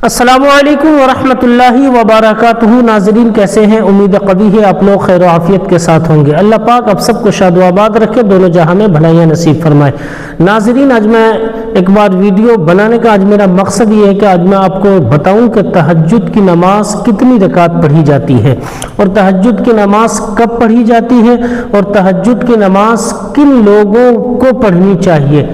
السلام علیکم ورحمۃ اللہ وبرکاتہ۔ ناظرین کیسے ہیں؟ امید قوی ہے آپ لوگ خیر و عافیت کے ساتھ ہوں گے۔ اللہ پاک آپ سب کو شاد و آباد رکھے، دونوں جہاں میں بھلائیاں نصیب فرمائے۔ ناظرین آج میں ایک بار ویڈیو بنانے کا میرا مقصد یہ ہے کہ آج میں آپ کو بتاؤں کہ تہجد کی نماز کتنی رکعت پڑھی جاتی ہے، اور تہجد کی نماز کب پڑھی جاتی ہے، اور تہجد کی نماز کن لوگوں کو پڑھنی چاہیے۔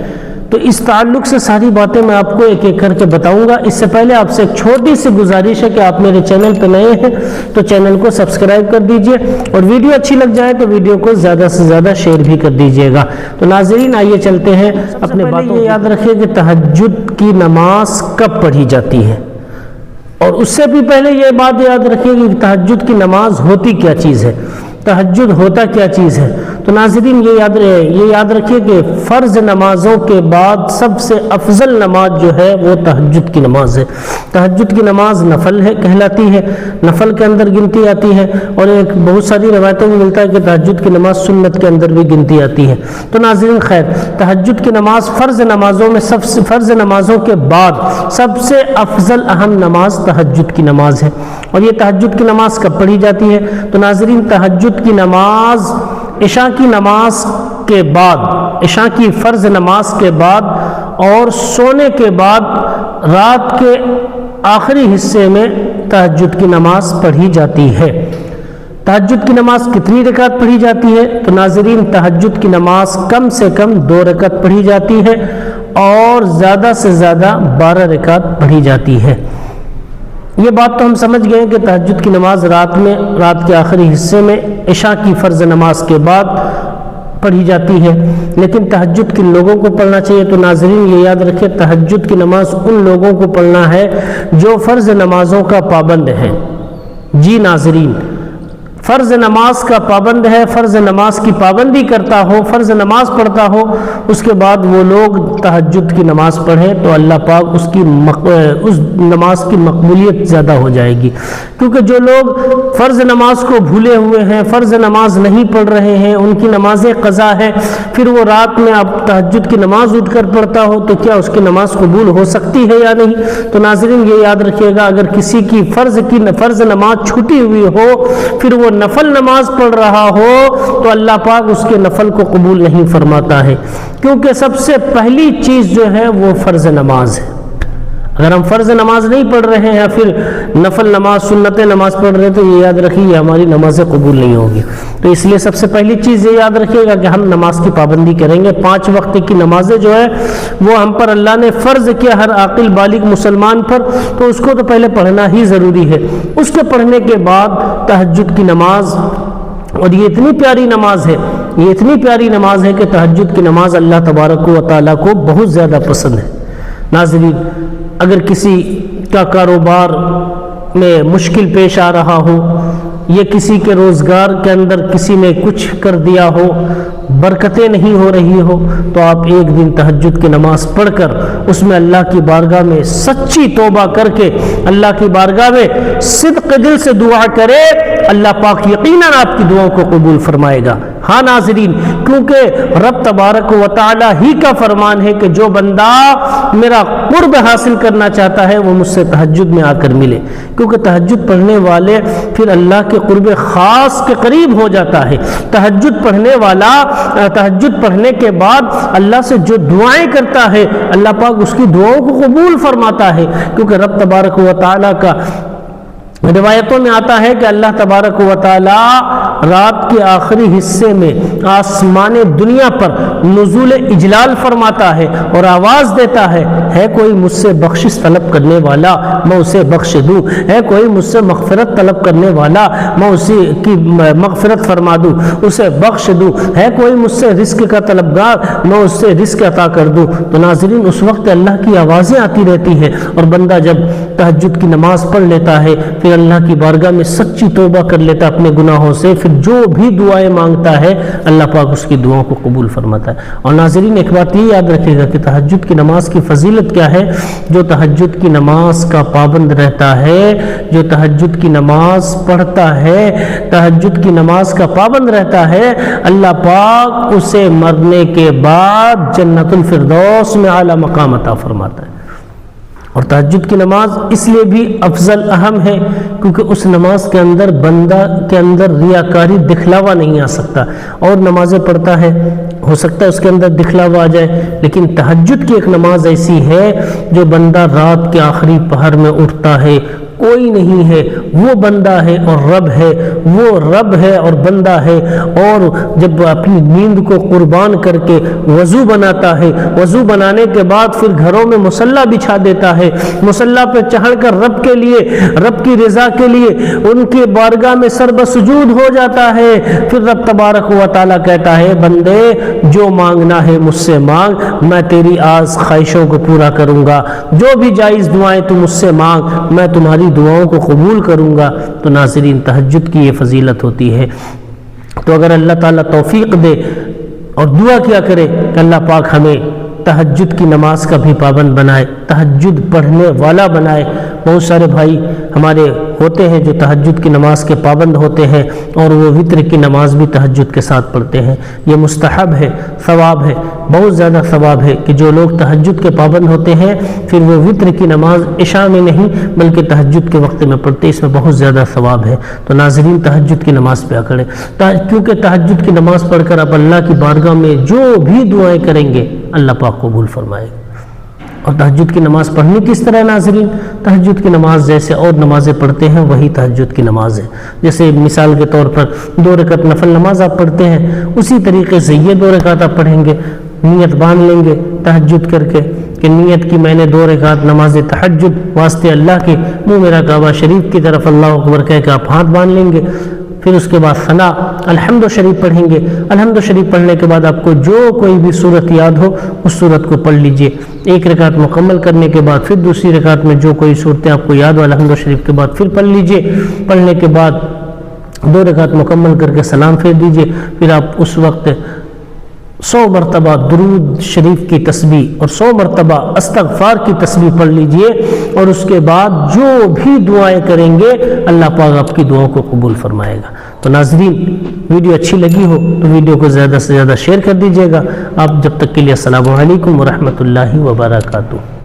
تو اس تعلق سے ساری باتیں میں آپ کو ایک ایک کر کے بتاؤں گا۔ اس سے پہلے آپ سے ایک چھوٹی سی گزارش ہے کہ آپ میرے چینل پہ نئے ہیں تو چینل کو سبسکرائب کر دیجئے، اور ویڈیو اچھی لگ جائے تو ویڈیو کو زیادہ سے زیادہ شیئر بھی کر دیجئے گا۔ تو ناظرین آئیے چلتے ہیں اپنے باتوں۔ یہ یاد رکھیں کہ تہجد کی نماز کب پڑھی جاتی ہے، اور اس سے بھی پہلے یہ بات یاد رکھیں کہ تہجد کی نماز ہوتی کیا چیز ہے، تہجد ہوتا کیا چیز ہے۔ تو ناظرین یہ یاد رکھیے کہ فرض نمازوں کے بعد سب سے افضل نماز جو ہے وہ تہجد کی نماز ہے۔ تہجد کی نماز نفل کہلاتی ہے، نفل کے اندر گنتی آتی ہے، اور ایک بہت ساری روایتوں میں ملتا ہے کہ تہجد کی نماز سنت کے اندر بھی گنتی آتی ہے۔ تو ناظرین خیر، تہجد کی نماز فرض نمازوں میں فرض نمازوں کے بعد سب سے افضل اہم نماز تہجد کی نماز ہے۔ اور یہ تہجد کی نماز کب پڑھی جاتی ہے؟ تو ناظرین تہجد کی نماز عشاء کی نماز کے بعد، عشاء کی فرض نماز کے بعد اور سونے کے بعد رات کے آخری حصے میں تہجد کی نماز پڑھی جاتی ہے۔ تہجد کی نماز کتنی رکعت پڑھی جاتی ہے؟ تو ناظرین تہجد کی نماز کم سے کم 2 رکعت پڑھی جاتی ہے، اور زیادہ سے زیادہ 12 رکعت پڑھی جاتی ہے۔ یہ بات تو ہم سمجھ گئے کہ تہجد کی نماز رات کے آخری حصے میں عشاء کی فرض نماز کے بعد پڑھی جاتی ہے، لیکن تہجد کن لوگوں کو پڑھنا چاہیے؟ تو ناظرین یہ یاد رکھیں تہجد کی نماز ان لوگوں کو پڑھنا ہے جو فرض نمازوں کا پابند ہے۔ جی ناظرین، فرض نماز کا پابند ہے، فرض نماز کی پابندی کرتا ہو، فرض نماز پڑھتا ہو، اس کے بعد وہ لوگ تہجد کی نماز پڑھیں تو اللہ پاک اس نماز کی مقبولیت زیادہ ہو جائے گی۔ کیونکہ جو لوگ فرض نماز کو بھولے ہوئے ہیں، فرض نماز نہیں پڑھ رہے ہیں، ان کی نمازیں قضا ہے، پھر وہ رات میں اب تہجد کی نماز اٹھ کر پڑھتا ہو تو کیا اس کی نماز قبول ہو سکتی ہے یا نہیں؟ تو ناظرین یہ یاد رکھیے گا، اگر کسی کی فرض نماز چھوٹی ہوئی ہو، پھر وہ نفل نماز پڑھ رہا ہو، تو اللہ پاک اس کے نفل کو قبول نہیں فرماتا ہے، کیونکہ سب سے پہلی چیز جو ہے وہ فرض نماز ہے۔ اگر ہم فرض نماز نہیں پڑھ رہے ہیں یا پھر نفل نماز سنت نماز پڑھ رہے ہیں تو یہ یاد رکھیے یہ ہماری نمازیں قبول نہیں ہوگی۔ تو اس لیے سب سے پہلی چیز یہ یاد رکھیے گا کہ ہم نماز کی پابندی کریں گے۔ 5 وقت کی نمازیں جو ہے وہ ہم پر اللہ نے فرض کیا ہر عاقل بالغ مسلمان پر، تو اس کو تو پہلے پڑھنا ہی ضروری ہے۔ اس کے پڑھنے کے بعد تہجد کی نماز، اور یہ اتنی پیاری نماز ہے، یہ اتنی پیاری نماز ہے کہ تہجد کی نماز اللہ تبارک و تعالیٰ کو بہت زیادہ پسند ہے۔ ناظرین اگر کسی کا کاروبار میں مشکل پیش آ رہا ہو، یا کسی کے روزگار کے اندر کسی نے کچھ کر دیا ہو، برکتیں نہیں ہو رہی ہو، تو آپ ایک دن تہجد کی نماز پڑھ کر اس میں اللہ کی بارگاہ میں سچی توبہ کر کے اللہ کی بارگاہ میں صدق دل سے دعا کرے، اللہ پاک یقیناً آپ کی دعاؤں کو قبول فرمائے گا۔ ہاں ناظرین، کیونکہ رب تبارک و تعالی ہی کا فرمان ہے کہ جو بندہ میرا قرب حاصل کرنا چاہتا ہے وہ مجھ سے تہجد میں آ کر ملے، کیونکہ تہجد پڑھنے والے پھر اللہ کے قرب خاص کے قریب ہو جاتا ہے۔ تہجد پڑھنے والا تہجد پڑھنے کے بعد اللہ سے جو دعائیں کرتا ہے اللہ پاک اس کی دعاؤں کو قبول فرماتا ہے، کیونکہ رب تبارک و تعالی کا روایتوں میں آتا ہے کہ اللہ تبارک و تعالی رات کے آخری حصے میں آسمان دنیا پر نزول اجلال فرماتا ہے اور آواز دیتا ہے کوئی مجھ سے بخشش طلب کرنے والا میں اسے بخش دوں، ہے کوئی مجھ سے مغفرت طلب کرنے والا میں اسی کی مغفرت فرما دوں، اسے بخش دوں، ہے کوئی مجھ سے رزق کا طلبگار میں اس سے رزق عطا کر دوں۔ تو ناظرین اس وقت اللہ کی آوازیں آتی رہتی ہیں، اور بندہ جب تہجد کی نماز پڑھ لیتا ہے پھر اللہ کی بارگاہ میں سچی توبہ کر لیتا اپنے گناہوں سے، پھر جو بھی دعائیں مانگتا ہے اللہ پاک اس کی دعاؤں کو قبول فرماتا ہے۔ اور ناظرین ایک بات یہ یاد رکھے گا کہ تہجد کی نماز کی فضیلت کیا ہے۔ جو تہجد کی نماز کا پابند رہتا ہے، جو تہجد کی نماز پڑھتا ہے، تہجد کی نماز کا پابند رہتا ہے، اللہ پاک اسے مرنے کے بعد جنت الفردوس میں اعلیٰ مقام عطا فرماتا ہے۔ اور تہجد کی نماز اس لیے بھی افضل اہم ہے کیونکہ اس نماز کے اندر بندہ کے اندر ریاکاری دکھلاوا نہیں آ سکتا. اور نمازیں پڑھتا ہے ہو سکتا ہے اس کے اندر دکھلاوا آ جائے، لیکن تہجد کی ایک نماز ایسی ہے جو بندہ رات کے آخری پہر میں اٹھتا ہے، کوئی نہیں ہے، وہ بندہ ہے اور رب ہے، وہ رب ہے اور بندہ ہے. اور جب اپنی نیند کو قربان کر کے وضو بناتا ہے، وضو بنانے کے بعد پھر گھروں میں مصلی بچھا دیتا ہے، مصلی پہ چڑھ کر رب کے لیے، رب کی رضا کے لیے ان کے بارگاہ میں سر بسجود ہو جاتا ہے. پھر رب تبارک و تعالیٰ کہتا ہے بندے جو مانگنا ہے مجھ سے مانگ، میں تیری آز خواہشوں کو پورا کروں گا، جو بھی جائز دعائیں تو مجھ سے مانگ، میں تمہاری دعاؤں کو قبول کروں گا. تو ناظرین تہجد کی یہ فضیلت ہوتی ہے. تو اگر اللہ تعالیٰ توفیق دے اور دعا کیا کرے کہ اللہ پاک ہمیں تہجد کی نماز کا بھی پابند بنائے، تہجد پڑھنے والا بنائے. بہت سارے بھائی ہمارے ہوتے ہیں جو تہجد کی نماز کے پابند ہوتے ہیں اور وہ وتر کی نماز بھی تہجد کے ساتھ پڑھتے ہیں. یہ مستحب ہے، ثواب ہے، بہت زیادہ ثواب ہے کہ جو لوگ تہجد کے پابند ہوتے ہیں پھر وہ وتر کی نماز عشاء میں نہیں بلکہ تہجد کے وقت میں پڑھتے، اس میں بہت زیادہ ثواب ہے. تو ناظرین تہجد کی نماز پہ کریں، کیونکہ تہجد کی نماز پڑھ کر آپ اللہ کی بارگاہ میں جو بھی دعائیں کریں گے اللہ پاک قبول فرمائے. اور تہجد کی نماز پڑھنی کس طرح ہے ناظرین؟ تہجد کی نماز جیسے اور نمازیں پڑھتے ہیں وہی تہجد کی نماز ہے. جیسے مثال کے طور پر 2 رکعت نفل نماز آپ پڑھتے ہیں، اسی طریقے سے یہ 2 رکعت آپ پڑھیں گے، نیت باندھ لیں گے تہجد کر کے کہ نیت کی میں نے 2 رکعت نماز تہجد واسطے اللہ کے، منہ میرا کعبہ شریف کی طرف اللہ اکبر کہہ کے آپ ہاتھ باندھ لیں گے. پھر اس کے بعد ثنا الحمد شریف پڑھیں گے. الحمد شریف پڑھنے کے بعد آپ کو جو کوئی بھی صورت یاد ہو اس صورت کو پڑھ لیجئے. 1 رکعت مکمل کرنے کے بعد پھر دوسری رکعت میں جو کوئی صورتیں آپ کو یاد ہو الحمد شریف کے بعد پھر پڑھ لیجئے. پڑھنے کے بعد 2 رکعت مکمل کر کے سلام پھیر دیجئے. پھر آپ اس وقت 100 مرتبہ درود شریف کی تسبیح اور 100 مرتبہ استغفار کی تسبیح پڑھ لیجئے. اور اس کے بعد جو بھی دعائیں کریں گے اللہ پاک آپ کی دعاؤں کو قبول فرمائے گا. تو ناظرین ویڈیو اچھی لگی ہو تو ویڈیو کو زیادہ سے زیادہ شیئر کر دیجئے گا. آپ جب تک کے لیے السلام علیکم ورحمۃ اللہ وبرکاتہ.